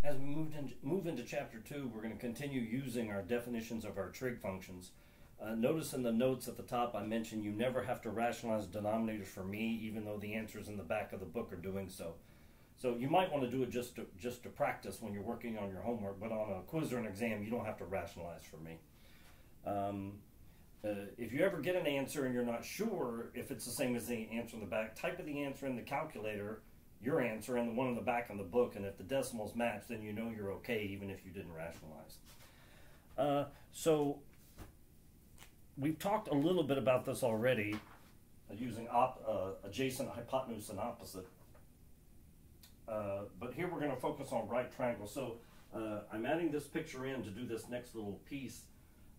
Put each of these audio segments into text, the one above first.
As we move into Chapter 2, we're going to continue using our definitions of our trig functions. Notice in the notes at the top I mentioned you never have to rationalize denominators for me, even though the answers in the back of the book are doing so. So you might want to do it just to practice when you're working on your homework, but on a quiz or an exam, you don't have to rationalize for me. If you ever get an answer and you're not sure if it's the same as the answer in the back, type the answer in the calculator, your answer, and the one in the back of the book, and if the decimals match, then you know you're okay, even if you didn't rationalize. So we've talked a little bit about this already, using adjacent, hypotenuse, and opposite. But here we're going to focus on right triangles. So I'm adding this picture in to do this next little piece.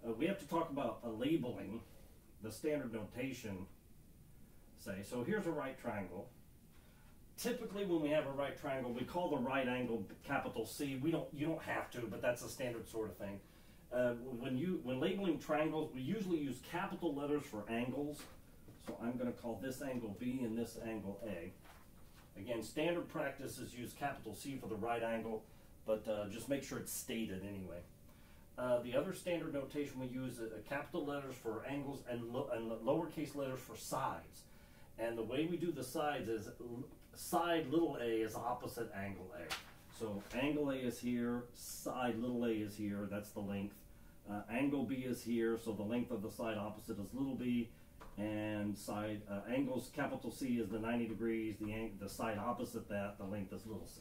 We have to talk about labeling, the standard notation, say. So here's a right triangle. Typically when we have a right triangle, we call the right angle capital C. You don't have to, but that's a standard sort of thing. When labeling triangles, we usually use capital letters for angles. So I'm going to call this angle B and this angle A. Again, standard practice is use capital C for the right angle, but just make sure it's stated anyway. The other standard notation we use is capital letters for angles and lowercase letters for sides. And the way we do the sides is side little a is opposite angle A. So angle A is here, side little a is here, that's the length. Angle B is here, so the length of the side opposite is little b. And side angles capital C is the 90 degrees, the side opposite that, the length is little c.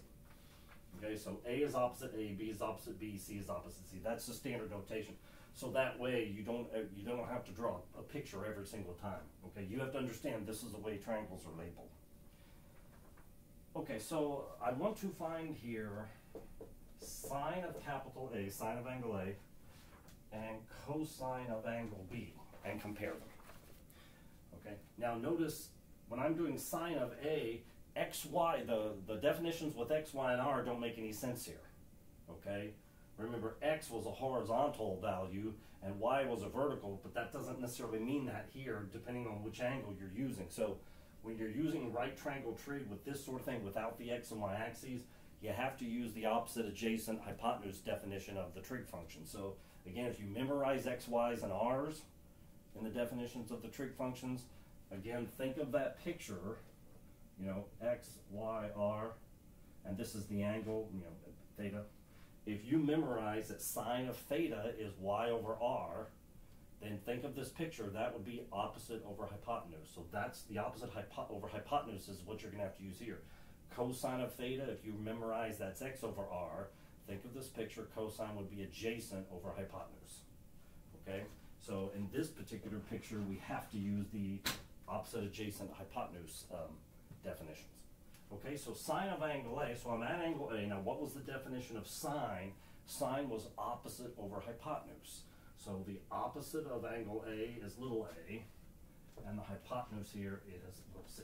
Okay, so A is opposite A, B is opposite B, C is opposite C. That's the standard notation. So that way you don't have to draw a picture every single time. Okay, you have to understand this is the way triangles are labeled. Okay, so I want to find here sine of capital A, sine of angle A, and cosine of angle B, and compare them. Okay, now notice when I'm doing sine of A, XY, the definitions with X, Y, and R don't make any sense here. Okay, remember X was a horizontal value and Y was a vertical, but that doesn't necessarily mean that here, depending on which angle you're using. So when you're using right triangle trig with this sort of thing without the X and Y axes, you have to use the opposite adjacent hypotenuse definition of the trig function. So again, if you memorize X, Y's, and R's in the definitions of the trig functions, again, think of that picture, you know, X, Y, R, and this is the angle, you know, theta. If you memorize that sine of theta is Y over R, then think of this picture, that would be opposite over hypotenuse. So that's the opposite over hypotenuse is what you're going to have to use here. Cosine of theta, if you memorize that's X over R, think of this picture, cosine would be adjacent over hypotenuse. Okay, so in this particular picture, we have to use the opposite adjacent hypotenuse definitions. Okay, so sine of angle A, so I'm at angle A. Now what was the definition of sine? Sine was opposite over hypotenuse. So the opposite of angle A is little a, and the hypotenuse here is little c.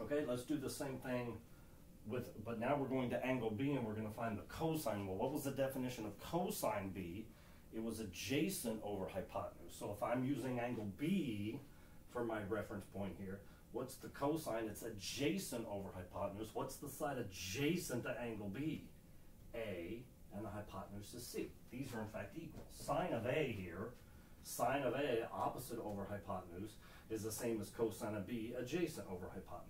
Okay, let's do the same thing but now we're going to angle B and we're going to find the cosine. Well, what was the definition of cosine B? It was adjacent over hypotenuse. So if I'm using angle B for my reference point here, what's the cosine? It's adjacent over hypotenuse. What's the side adjacent to angle B? A, and the hypotenuse is C. These are in fact equal. Sine of A here, sine of A opposite over hypotenuse is the same as cosine of B adjacent over hypotenuse.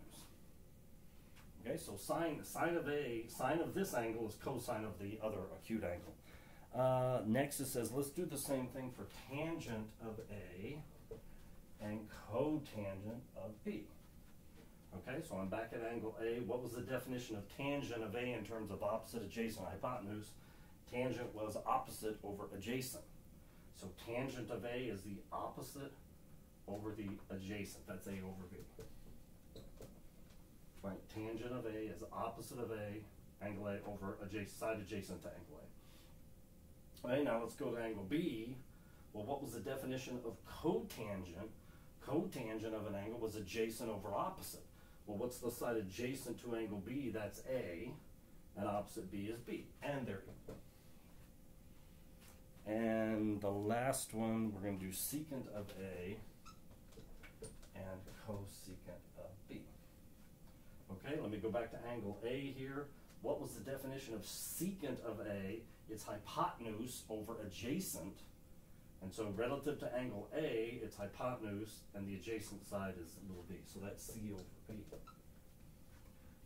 Okay, so sine of A, sine of this angle is cosine of the other acute angle. Next it says, let's do the same thing for tangent of A and cotangent of B. Okay, so I'm back at angle A. What was the definition of tangent of A in terms of opposite, adjacent, hypotenuse? Tangent was opposite over adjacent. So tangent of A is the opposite over the adjacent. That's A over B. Right, tangent of A is opposite of A, angle A over side adjacent to angle A. All right, now let's go to angle B. Well, what was the definition of cotangent? Cotangent of an angle was adjacent over opposite. Well, what's the side adjacent to angle B? That's A, and opposite B is B, and they're equal. And the last one, we're going to do secant of A and cosecant of B. Okay, let me go back to angle A here. what was the definition of secant of A? It's hypotenuse over adjacent. And so relative to angle A, it's hypotenuse, and the adjacent side is little b. So that's C over B.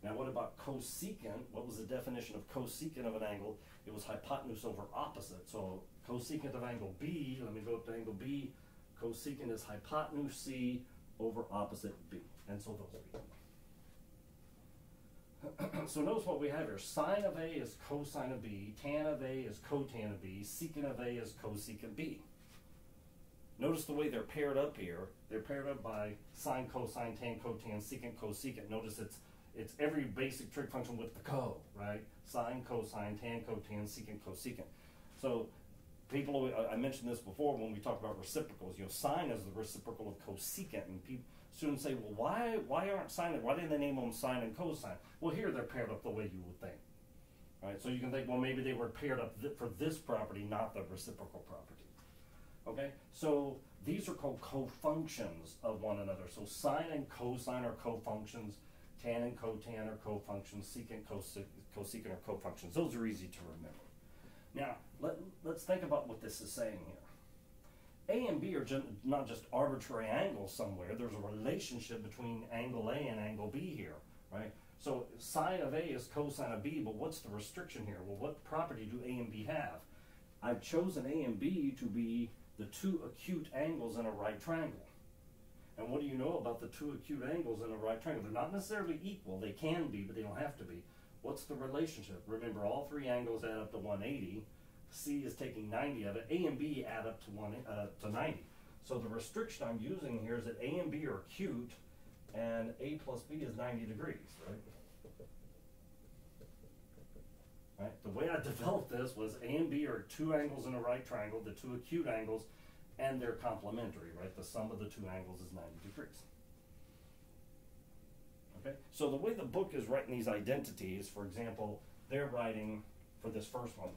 Now what about cosecant? What was the definition of cosecant of an angle? It was hypotenuse over opposite. So cosecant of angle B, let me go up to angle B, cosecant is hypotenuse C over opposite B. And so those are equal. So notice what we have here. Sine of A is cosine of B, tan of A is cotan of B, secant of A is cosecant B. Notice the way they're paired up here. They're paired up by sine, cosine, tan, cotan, secant, cosecant. Notice it's every basic trig function with the co, right? Sine, cosine, tan, cotan, secant, cosecant. So people, I mentioned this before when we talked about reciprocals. You know, sine is the reciprocal of cosecant, and students say, well, why aren't sine? Why didn't they name them sine and cosine? Well, here they're paired up the way you would think, right? So you can think, well, maybe they were paired up for this property, not the reciprocal property. Okay, so these are called cofunctions of one another. So sine and cosine are cofunctions, tan and cotan are cofunctions, secant, cosecant are cofunctions. Those are easy to remember. Now, let's think about what this is saying here. A and B are not just arbitrary angles somewhere. There's a relationship between angle A and angle B here, right? So sine of A is cosine of B, but what's the restriction here? Well, what property do A and B have? I've chosen A and B to be the two acute angles in a right triangle. And what do you know about the two acute angles in a right triangle? They're not necessarily equal. They can be, but they don't have to be. What's the relationship? Remember, all three angles add up to 180. C is taking 90 of it. A and B add up to 90. So the restriction I'm using here is that A and B are acute, and A plus B is 90 degrees, right? Right? The way I developed this was A and B are two angles in a right triangle, the two acute angles, and they're complementary, right? The sum of the two angles is 90 degrees. Okay? So the way the book is writing these identities, for example, they're writing for this first one,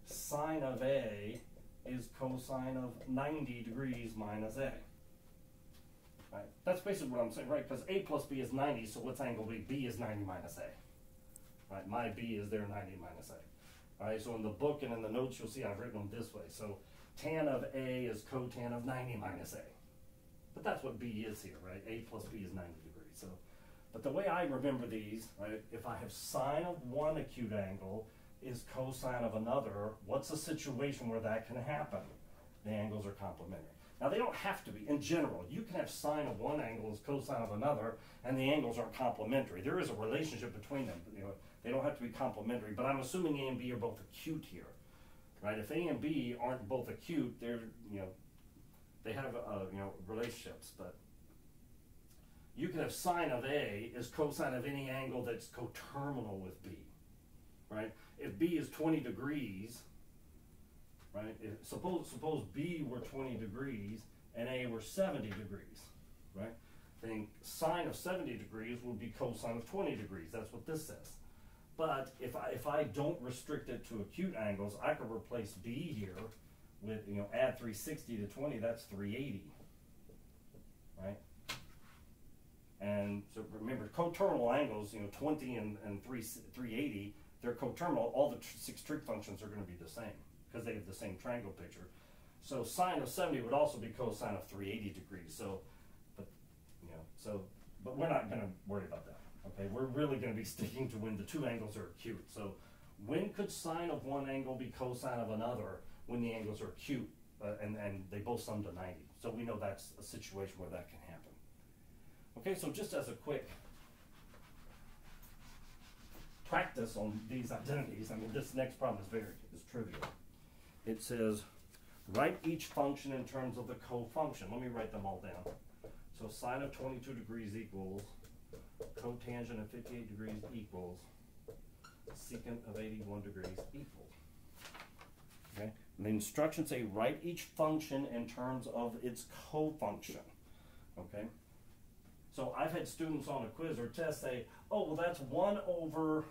sine of A is cosine of 90 degrees minus A. Right? That's basically what I'm saying, right? Because A plus B is 90, so what's angle B? B is 90 minus A. Right, my B is their 90 minus A. All right, so in the book and in the notes, you'll see I've written them this way. So tan of A is cotan of 90 minus A. But that's what B is here, right? A plus B is 90 degrees. So, but the way I remember these, right, if I have sine of one acute angle is cosine of another, what's a situation where that can happen? The angles are complementary. Now, they don't have to be. In general, you can have sine of one angle as cosine of another, and the angles aren't complementary. There is a relationship between them. You know, they don't have to be complementary, but I'm assuming A and B are both acute here, right? If A and B aren't both acute, they're, you know, they have, relationships, but you can have sine of A is cosine of any angle that's coterminal with B, right? If B is 20 degrees, right? Suppose B were 20 degrees and A were 70 degrees, right? Then sine of 70 degrees would be cosine of 20 degrees. That's what this says. But if I don't restrict it to acute angles, I could replace B here with, add 360 to 20, that's 380, right? And so remember, coterminal angles, 20 and 380, they're coterminal. All the six trig functions are going to be the same because they have the same triangle picture. So sine of 70 would also be cosine of 380 degrees. So, but we're not going to worry about that. Okay, we're really going to be sticking to when the two angles are acute. So when could sine of one angle be cosine of another when the angles are acute and they both sum to 90? So we know that's a situation where that can happen. Okay, so just as a quick practice on these identities, this next problem is trivial. It says, write each function in terms of the cofunction. Let me write them all down. So sine of 22 degrees equals cotangent of 58 degrees equals secant of 81 degrees equals. Okay? And the instructions say write each function in terms of its cofunction. Okay? So I've had students on a quiz or test say, oh, well, that's 1 over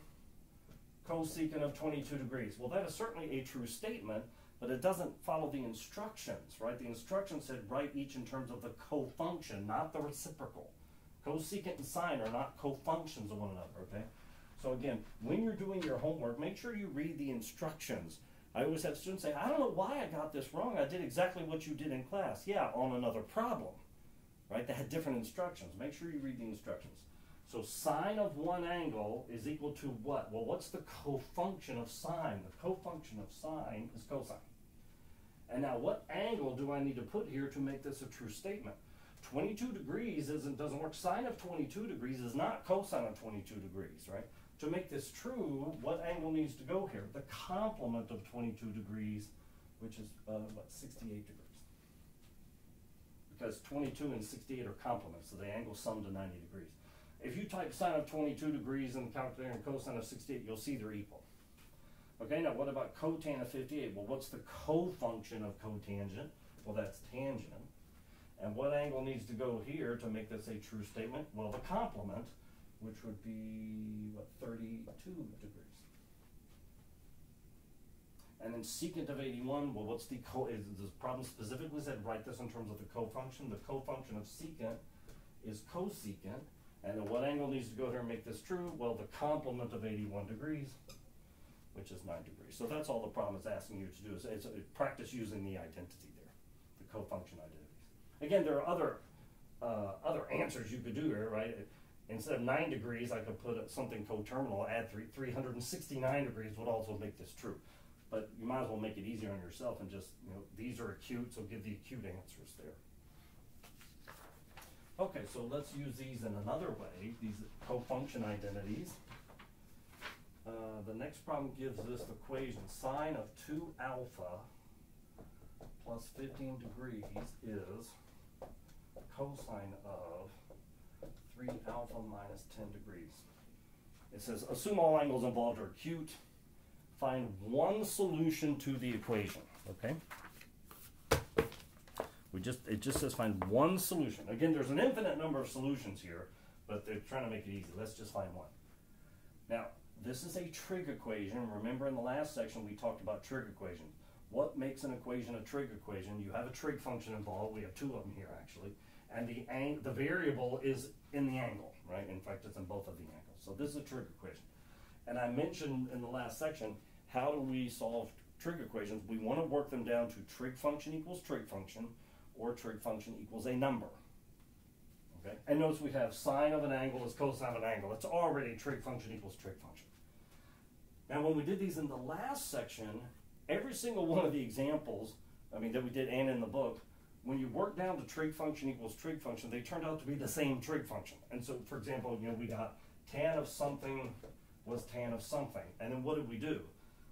cosecant of 22 degrees. Well, that is certainly a true statement, but it doesn't follow the instructions, right? The instructions said write each in terms of the cofunction, not the reciprocal. Cosecant and sine are not cofunctions of one another, okay? So again, when you're doing your homework, make sure you read the instructions. I always have students say, I don't know why I got this wrong. I did exactly what you did in class. Yeah, on another problem, right? They had different instructions. Make sure you read the instructions. So sine of one angle is equal to what? Well, what's the cofunction of sine? The cofunction of sine is cosine. And now what angle do I need to put here to make this a true statement? 22 degrees doesn't work. Sine of 22 degrees is not cosine of 22 degrees, right? To make this true, what angle needs to go here? The complement of 22 degrees, which is, 68 degrees. Because 22 and 68 are complements, so the angles sum to 90 degrees. If you type sine of 22 degrees in the calculator and cosine of 68, you'll see they're equal. Okay, now what about cotan of 58? Well, what's the cofunction of cotangent? Well, that's tangent. And what angle needs to go here to make this a true statement? Well, the complement, which would be, 32 degrees. And then secant of 81, well, what's the this problem specifically said, write this in terms of the cofunction. The cofunction of secant is cosecant. And then what angle needs to go here and make this true? Well, the complement of 81 degrees, which is 9 degrees. So that's all the problem is asking you to do, is practice using the identity there, the cofunction identities. Again, there are other answers you could do here, right? Instead of 9 degrees, I could put something coterminal, add 369 degrees would also make this true. But you might as well make it easier on yourself and just, these are acute, so give the acute answers there. Okay, so let's use these in another way, these cofunction identities. The next problem gives this equation. Sine of 2 alpha plus 15 degrees is cosine of 3 alpha minus 10 degrees. It says, assume all angles involved are acute. Find one solution to the equation, okay? It just says find one solution. Again, there's an infinite number of solutions here, but they're trying to make it easy. Let's just find one. Now, this is a trig equation. Remember in the last section we talked about trig equations. What makes an equation a trig equation? You have a trig function involved. We have 2 of them here actually. And the variable is in the angle, right? In fact, it's in both of the angles. So this is a trig equation. And I mentioned in the last section, how do we solve trig equations? We want to work them down to trig function equals trig function, or trig function equals a number. Okay? And notice we have sine of an angle is cosine of an angle. It's already trig function equals trig function. Now when we did these in the last section, every single one of the examples, that we did and in the book, when you work down to trig function equals trig function, they turned out to be the same trig function. And so, for example, we got tan of something was tan of something. And then what did we do?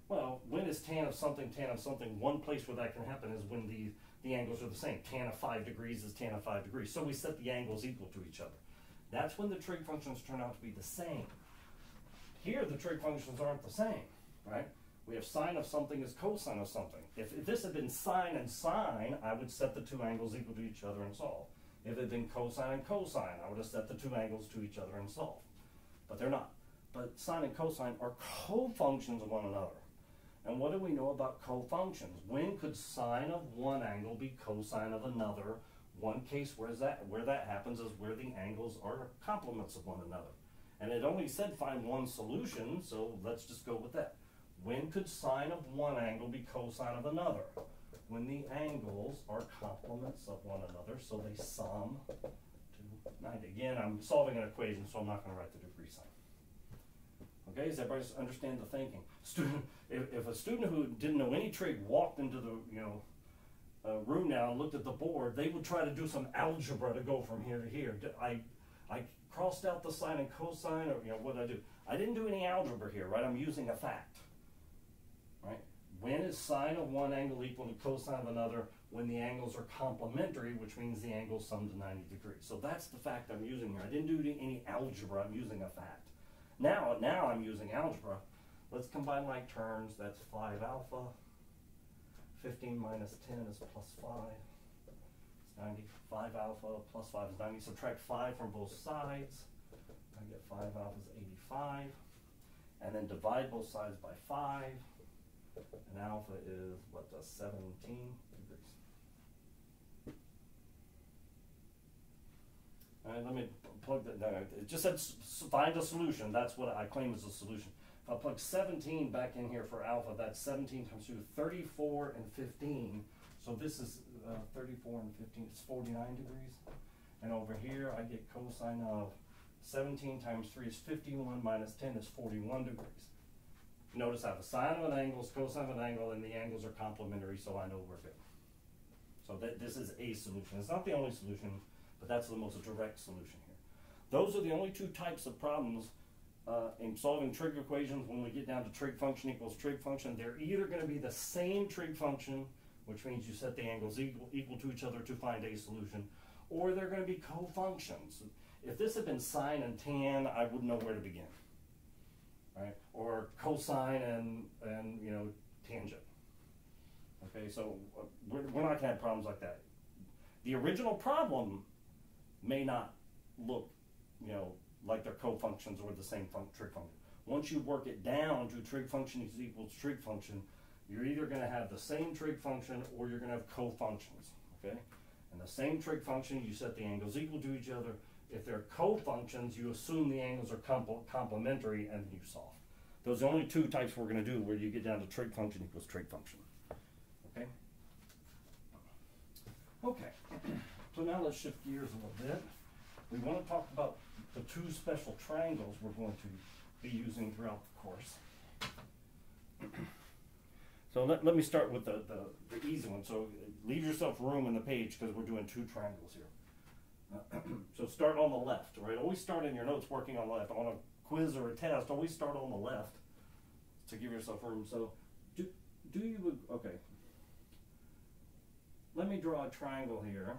Well, when is tan of something, one place where that can happen is when the angles are the same. Tan of 5 degrees is tan of 5 degrees. So we set the angles equal to each other. That's when the trig functions turn out to be the same. Here, the trig functions aren't the same, right? We have sine of something is cosine of something. If this had been sine and sine, I would set the 2 angles equal to each other and solve. If it had been cosine and cosine, I would have set the 2 angles to each other and solve. But they're not. But sine and cosine are cofunctions of one another. And what do we know about cofunctions? When could sine of one angle be cosine of another? One case where that happens is where the angles are complements of one another. And it only said find one solution, so let's just go with that. When could sine of one angle be cosine of another? When the angles are complements of one another, so they sum to 90. Again, I'm solving an equation, so I'm not going to write the degree sign. Okay, does everybody understand the thinking? If a student who didn't know any trig walked into the room now and looked at the board, they would try to do some algebra to go from here to here. I crossed out the sine and cosine, or what did I do? I didn't do any algebra here, right? I'm using a fact, right? When is sine of one angle equal to cosine of another? When the angles are complementary, which means the angles sum to 90 degrees. So that's the fact I'm using here. I didn't do any algebra. I'm using a fact. Now I'm using algebra. Let's combine like terms. That's 5 alpha. 15 minus 10 is plus 5. It's 90. 5 alpha plus 5 is 90. Subtract 5 from both sides. I get 5 alpha is 85. And then divide both sides by 5. And alpha is, 17 degrees. All right, let me plug that. No, it just said find a solution. That's what I claim is a solution. If I plug 17 back in here for alpha, that's 17 times 2, 34 and 15. So this is 34 and 15, it's 49 degrees. And over here, I get cosine of 17 times 3 is 51 minus 10 is 41 degrees. Notice how the sine of an angle is cosine of an angle, and the angles are complementary, so I know we're good. So this is a solution. It's not the only solution, but that's the most direct solution here. Those are the only two types of problems in solving trig equations. When we get down to trig function equals trig function, they're either going to be the same trig function, which means you set the angles equal to each other to find a solution, or they're going to be cofunctions. If this had been sine and tan, I wouldn't know where to begin, right? Or cosine and you know, tangent. Okay, so we're not going to have problems like that. The original problem may not look, you know, like they're cofunctions or the same trig function. Once you work it down to trig function is equals trig function, you're either going to have the same trig function or you're going to have cofunctions. Okay, and the same trig function, you set the angles equal to each other. If they're cofunctions, you assume the angles are complementary, and then you solve. Those are the only two types we're going to do where you get down to trig function equals trig function. Okay. Okay. So now let's shift gears a little bit. We want to talk about the two special triangles we're going to be using throughout the course. So let me start with the easy one. So leave yourself room in the page because we're doing two triangles here. So start on the left, right? Always start in your notes working on the left. On a quiz or a test, always start on the left to give yourself room. So do you, okay. Let me draw a triangle here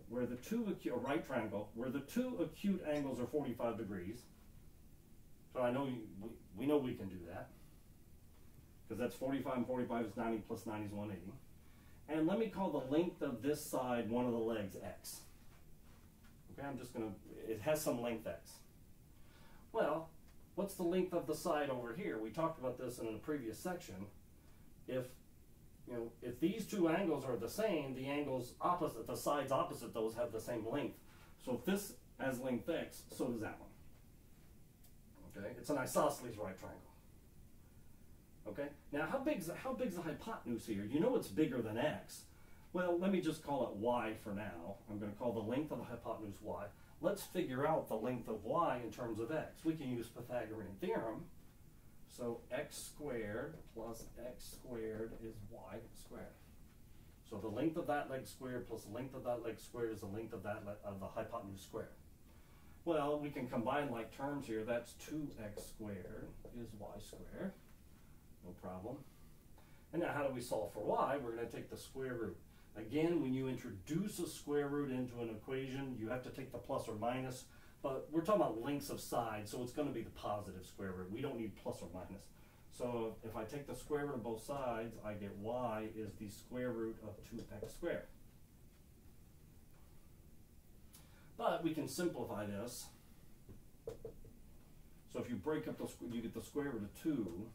where the a right triangle, where the two acute angles are 45 degrees. So I know we know we can do that, because that's 45 and 45 is 90 plus 90 is 180. And let me call the length of this side one of the legs x. Okay, I'm just going to, it has some length x. Well, what's the length of the side over here? We talked about this in a previous section. If these two angles are the same, the angles opposite, the sides opposite those have the same length. So if this has length x, so does that one. Okay, it's an isosceles right triangle. Okay, now how big's the hypotenuse here? You know it's bigger than x. Well, let me just call it y for now. I'm going to call the length of the hypotenuse y. Let's figure out the length of y in terms of x. We can use Pythagorean theorem. So x squared plus x squared is y squared. So the length of that leg squared plus the length of that leg squared is the length of that of the hypotenuse squared. Well, we can combine like terms here. That's 2x squared is y squared. No problem. And now how do we solve for y? We're going to take the square root. Again, when you introduce a square root into an equation, you have to take the plus or minus. But we're talking about lengths of sides, so it's going to be the positive square root. We don't need plus or minus. So if I take the square root of both sides, I get y is the square root of 2x squared. But we can simplify this. So if you break up you get the square root of 2.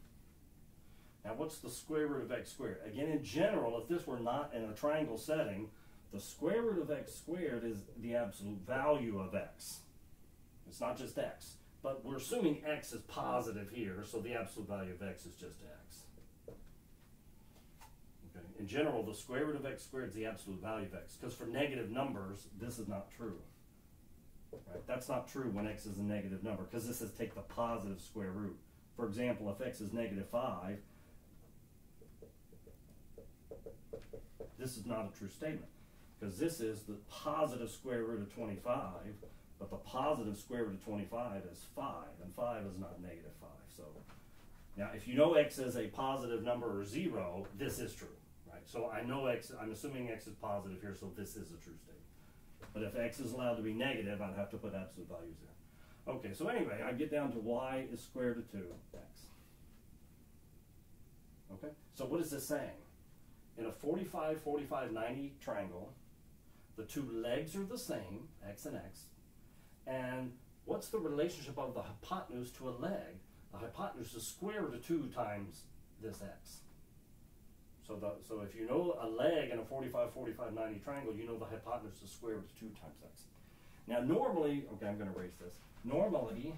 Now what's the square root of x squared? Again, in general, if this were not in a triangle setting, the square root of x squared is the absolute value of x. It's not just x. But we're assuming x is positive here, so the absolute value of x is just x. Okay. In general, the square root of x squared is the absolute value of x, because for negative numbers, this is not true. Right? That's not true when x is a negative number, because this is take the positive square root. For example, if x is negative 5, this is not a true statement, because this is the positive square root of 25, but the positive square root of 25 is 5, and 5 is not negative 5. So now if you know x is a positive number or 0, this is true, right? So I know x, I'm assuming x is positive here, so this is a true statement. But if x is allowed to be negative, I'd have to put absolute values there. Okay, so anyway, I get down to y is square root of 2x. Okay, so what is this saying? In a 45, 45, 90 triangle, the two legs are the same, x and x. And what's the relationship of the hypotenuse to a leg? The hypotenuse is square root of 2 times this x. So if you know a leg in a 45, 45, 90 triangle, you know the hypotenuse is square root of 2 times x. Now normally, okay, I'm going to erase this. Normally,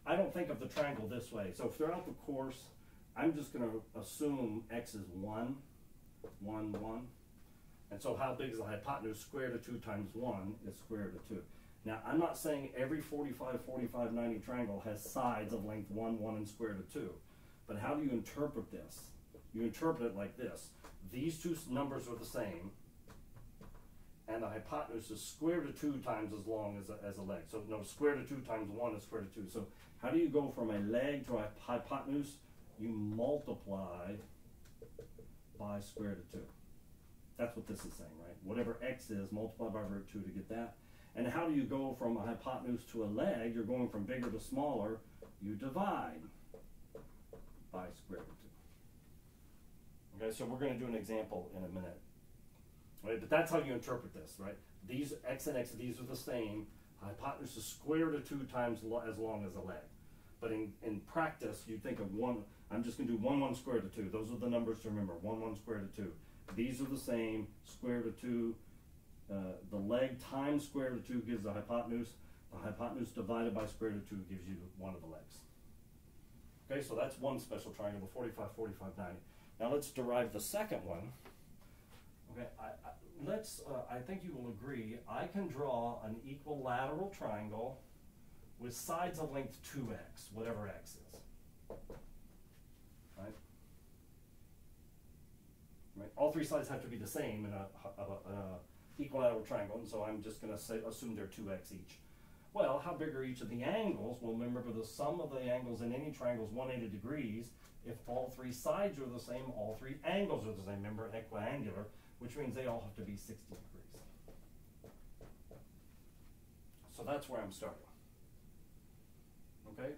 I don't think of the triangle this way. So throughout the course, I'm just going to assume x is 1, 1, 1. And so how big is the hypotenuse? Square root of 2 times 1 is square root of 2. Now, I'm not saying every 45, 45, 90 triangle has sides of length 1, 1, and square root of 2. But how do you interpret this? You interpret it like this. These two numbers are the same, and the hypotenuse is square root of 2 times as long as a leg. So no, square root of 2 times 1 is square root of 2. So how do you go from a leg to a hypotenuse? You multiply by square root of 2. That's what this is saying, right? Whatever x is, multiply by root 2 to get that. And how do you go from a hypotenuse to a leg? You're going from bigger to smaller. You divide by square root of 2. Okay, so we're going to do an example in a minute. Right, but that's how you interpret this, right? These x and x, these are the same. Hypotenuse is square root of 2 times as long as a leg. But in practice, you think of 1, I'm just going to do 1, 1 square root of 2. Those are the numbers to remember, 1, 1 square root of 2. These are the same, square root of 2. The leg times square root of 2 gives the hypotenuse. The hypotenuse divided by square root of 2 gives you one of the legs. Okay, so that's one special triangle, the 45, 45, 90. Now let's derive the second one. Okay, I think you will agree, I can draw an equilateral triangle with sides of length 2x, whatever x is. Right? Right? All three sides have to be the same in a equilateral triangle, and so I'm just going to assume they're 2x each. Well, how big are each of the angles? Well, remember the sum of the angles in any triangle is 180 degrees. If all three sides are the same, all three angles are the same. Remember, equiangular, which means they all have to be 60 degrees. So that's where I'm starting. Okay?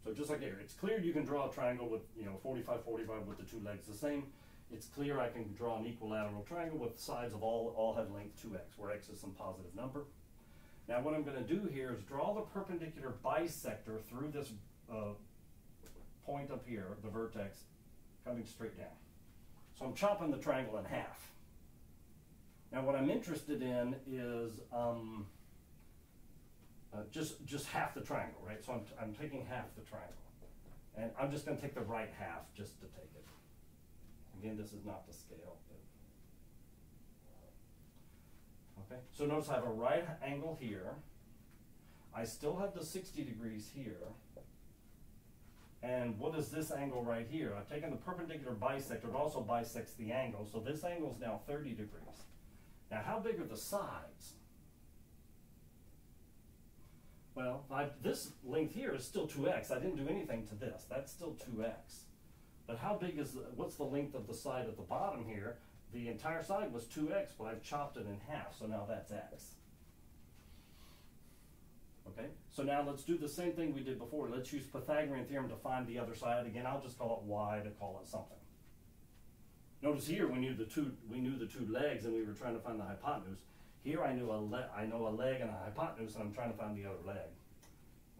So just like here, it's clear you can draw a triangle with, 45, 45 with the two legs the same. It's clear I can draw an equilateral triangle with sides of all have length 2x, where x is some positive number. Now what I'm going to do here is draw the perpendicular bisector through this point up here, the vertex, coming straight down. So I'm chopping the triangle in half. Now what I'm interested in is just half the triangle, right? So I'm taking half the triangle. And I'm just going to take the right half just to take it. Again, this is not to scale. Okay, so notice I have a right angle here. I still have the 60 degrees here. And what is this angle right here? I've taken the perpendicular bisector. It also bisects the angle. So this angle is now 30 degrees. Now, how big are the sides? Well, this length here is still 2x. I didn't do anything to this. That's still 2x. But how big is what's the length of the side at the bottom here? The entire side was 2x, but I've chopped it in half, so now that's x. Okay, so now let's do the same thing we did before. Let's use Pythagorean theorem to find the other side. Again, I'll just call it y to call it something. Notice here we knew the two legs, and we were trying to find the hypotenuse. Here I know a leg and a hypotenuse, and I'm trying to find the other leg.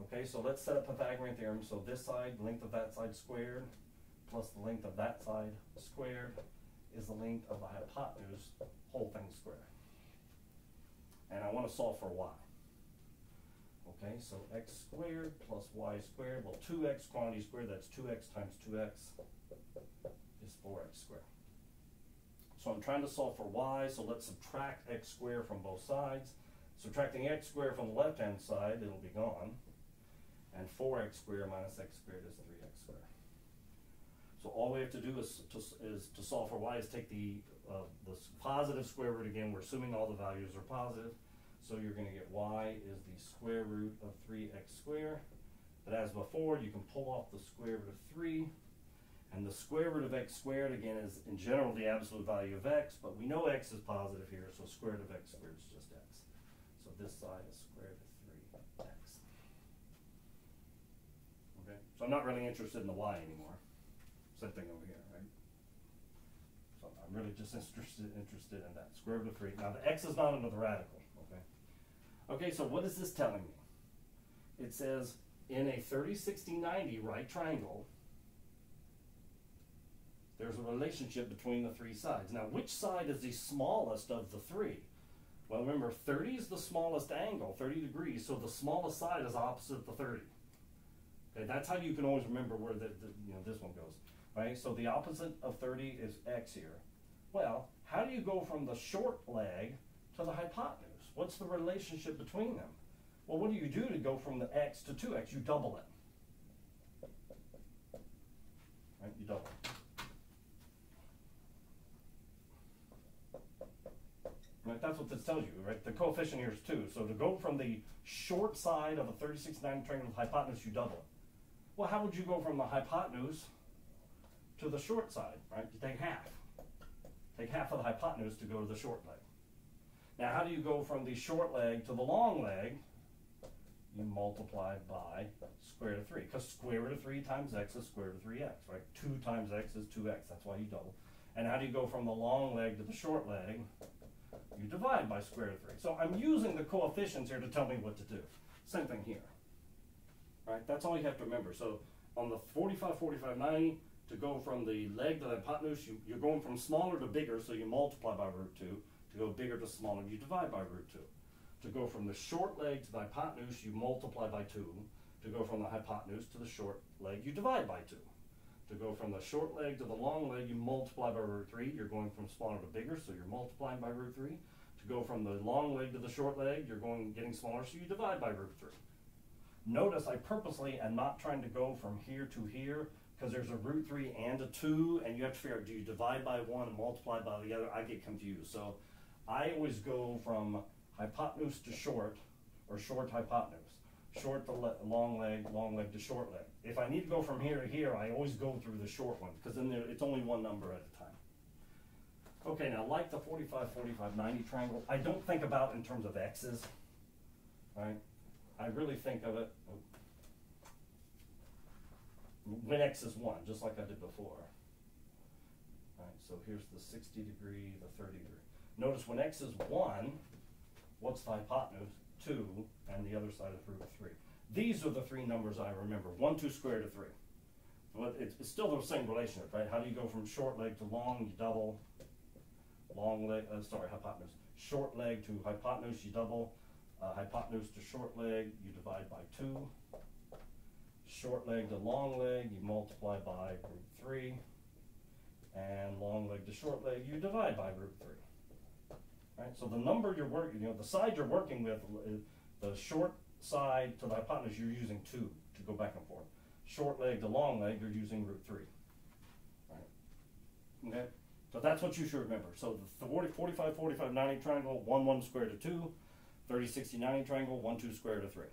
Okay, so let's set up Pythagorean theorem. So this side, length of that side squared, plus the length of that side squared is the length of the hypotenuse, whole thing squared. And I want to solve for y. Okay, so x squared plus y squared, well 2x quantity squared, that's 2x times 2x is 4x squared. So I'm trying to solve for y, so let's subtract x squared from both sides. Subtracting x squared from the left-hand side, it'll be gone. And 4x squared minus x squared is 3x squared. So all we have to do is to solve for y is take the positive square root again. We're assuming all the values are positive. So you're going to get y is the square root of 3x squared. But as before, you can pull off the square root of 3. And the square root of x squared, again, is in general the absolute value of x. But we know x is positive here, so square root of x squared is just x. So this side is square root of 3x. Okay, so I'm not really interested in the y anymore. Same thing over here, right? So I'm really just interested in that square root of 3. Now the x is not under the radical, okay? Okay, so what is this telling me? It says in a 30, 60, 90 right triangle, there's a relationship between the three sides. Now, which side is the smallest of the three? Well, remember, 30 is the smallest angle, 30 degrees, so the smallest side is opposite the 30. Okay, that's how you can always remember where this one goes, right? So the opposite of 30 is x here. Well, how do you go from the short leg to the hypotenuse? What's the relationship between them? Well, what do you do to go from the x to 2x? You double it. Right, you double it. Right, that's what this tells you, right? The coefficient here is 2. So to go from the short side of a 36-90 triangle to the hypotenuse, you double it. Well, how would you go from the hypotenuse to the short side, right? You take half. Take half of the hypotenuse to go to the short leg. Now, how do you go from the short leg to the long leg? You multiply by square root of 3, because square root of 3 times x is square root of 3x, right? 2 times x is 2x, that's why you double. And how do you go from the long leg to the short leg? You divide by square root of 3. So I'm using the coefficients here to tell me what to do. Same thing here, right? That's all you have to remember. So on the 45, 45, 90, to go from the leg to the hypotenuse, you're going from smaller to bigger, so you multiply by root 2. To go bigger to smaller, you divide by root 2. To go from the short leg to the hypotenuse, you multiply by 2. To go from the hypotenuse to the short leg, you divide by 2. To go from the short leg to the long leg, you multiply by root 3. You're going from smaller to bigger, so you're multiplying by root 3. To go from the long leg to the short leg, you're getting smaller, so you divide by root 3. Notice I purposely am not trying to go from here to here, because there's a root 3 and a 2, and you have to figure out, do you divide by one and multiply by the other? I get confused. So I always go from hypotenuse to short, or short hypotenuse. Short to long leg to short leg. If I need to go from here to here, I always go through the short one, because then it's only one number at a time. Okay, now like the 45, 45, 90 triangle, I don't think about in terms of x's, right? I really think of it when x is 1, just like I did before. All right, so here's the 60 degree, the 30 degree. Notice when x is 1, what's the hypotenuse? 2, and the other side is root 3. These are the three numbers I remember. 1, 2 squared to 3. But it's still the same relationship, right? How do you go from short leg to long? You double. Long leg, hypotenuse. Short leg to hypotenuse, you double. Hypotenuse to short leg, you divide by 2. Short leg to long leg, you multiply by root 3. And long leg to short leg, you divide by root 3. Right? So the number you're working, the side you're working with, the short side to the hypotenuse, you're using 2 to go back and forth. Short leg to long leg, you're using root 3. Right? Okay? So that's what you should remember. So the 40, 45, 45, 90 triangle, 1, 1 square to 2. 30, 60, 90 triangle, 1, 2 square to 3.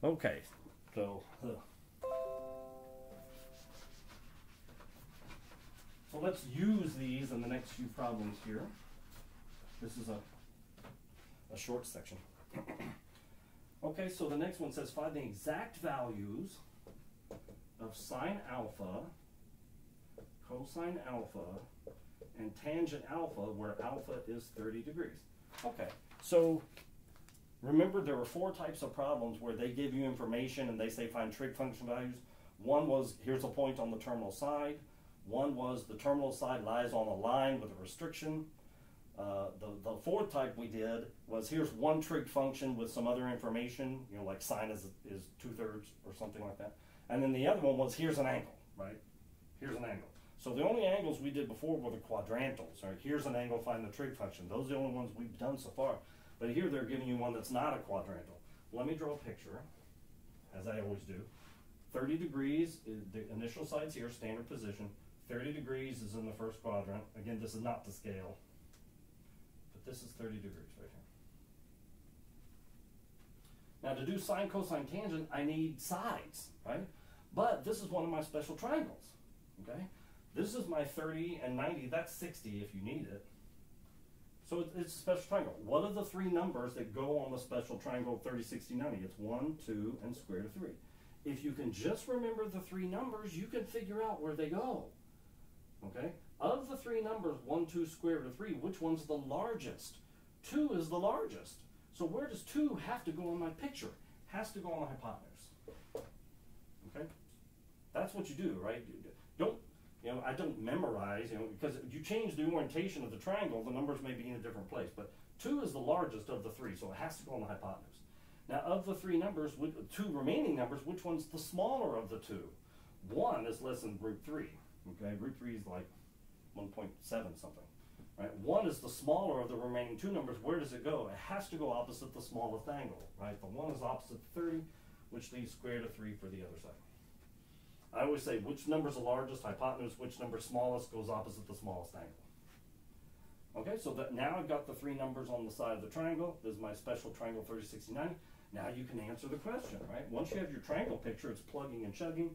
Okay, so let's use these in the next few problems here. This is a short section. Okay, so the next one says find the exact values of sine alpha, cosine alpha, and tangent alpha where alpha is 30 degrees. Okay, so remember there were 4 types of problems where they give you information and they say find trig function values. One was here's a point on the terminal side. One was the terminal side lies on a line with a restriction. The 4th type we did was here's one trig function with some other information, like sine is 2/3 or something like that. And then the other one was here's an angle, right? Here's an angle. So the only angles we did before were the quadrantals, right? Here's an angle, find the trig function. Those are the only ones we've done so far. But here they're giving you one that's not a quadrantal. Let me draw a picture, as I always do. 30 degrees, the initial side's here, standard position. 30 degrees is in the first quadrant. Again, this is not to scale, but this is 30 degrees right here. Now to do sine, cosine, tangent, I need sides, right? But this is one of my special triangles, okay? This is my 30 and 90, that's 60 if you need it. So it's a special triangle. What are the 3 numbers that go on the special triangle 30, 60, 90? It's 1, 2, and square root of 3. If you can just remember the 3 numbers, you can figure out where they go. Okay? Of the 3 numbers, 1, 2, square root of 3, which one's the largest? 2 is the largest. So where does 2 have to go in my picture? Has to go on the hypotenuse. Okay? That's what you do, right? Don't, You know, I don't memorize, you know, because you change the orientation of the triangle, the numbers may be in a different place. But 2 is the largest of the 3, so it has to go on the hypotenuse. Now, of the 3 numbers, 2 remaining numbers, which one's the smaller of the 2? 1 is less than root 3. Okay, root 3 is like 1.7 something. Right? 1 is the smaller of the remaining 2 numbers. Where does it go? It has to go opposite the smallest angle. Right? The 1 is opposite 30, which leaves square root of 3 for the other side. I always say which number's the largest, hypotenuse, which number's smallest goes opposite the smallest angle. Okay, so that now I've got the 3 numbers on the side of the triangle. This is my special triangle 30, 60, 90. Now you can answer the question, right? Once you have your triangle picture, it's plugging and chugging.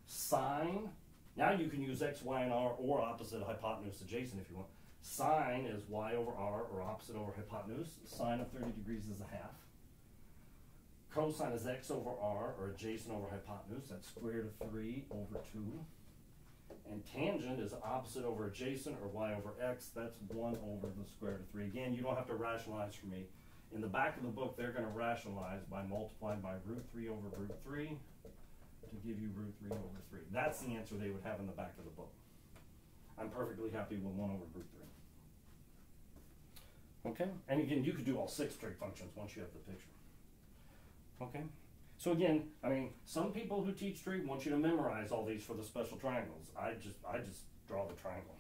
Sine, now you can use x, y, and r or opposite hypotenuse adjacent if you want. Sine is y over r or opposite over hypotenuse. Sine of 30 degrees is a half. Cosine is x over r or adjacent over hypotenuse. That's square root of 3 over 2. And tangent is opposite over adjacent or y over x. That's 1 over the square root of 3. Again, you don't have to rationalize for me. In the back of the book, they're going to rationalize by multiplying by root 3 over root 3 to give you root 3 over 3. That's the answer they would have in the back of the book. I'm perfectly happy with 1 over root 3. Okay? And again, you could do all 6 trig functions once you have the picture. Okay? So again, I mean, some people who teach trig want you to memorize all these for the special triangles. I just draw the triangle.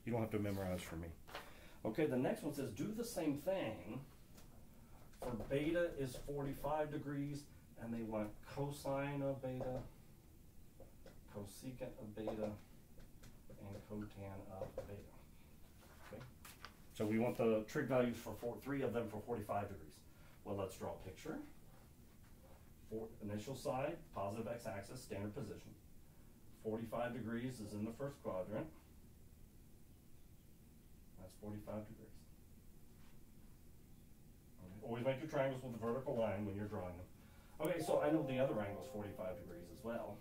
You don't have to memorize for me. Okay, the next one says do the same thing for beta is 45 degrees, and they want cosine of beta, cosecant of beta, and cotan of beta. Okay? So we want the trig values for 3 of them for 45 degrees. Well, let's draw a picture. Initial side, positive x-axis, standard position. 45 degrees is in the first quadrant. That's 45 degrees. Okay. Always make your triangles with a vertical line when you're drawing them. Okay, so I know the other angle is 45 degrees as well.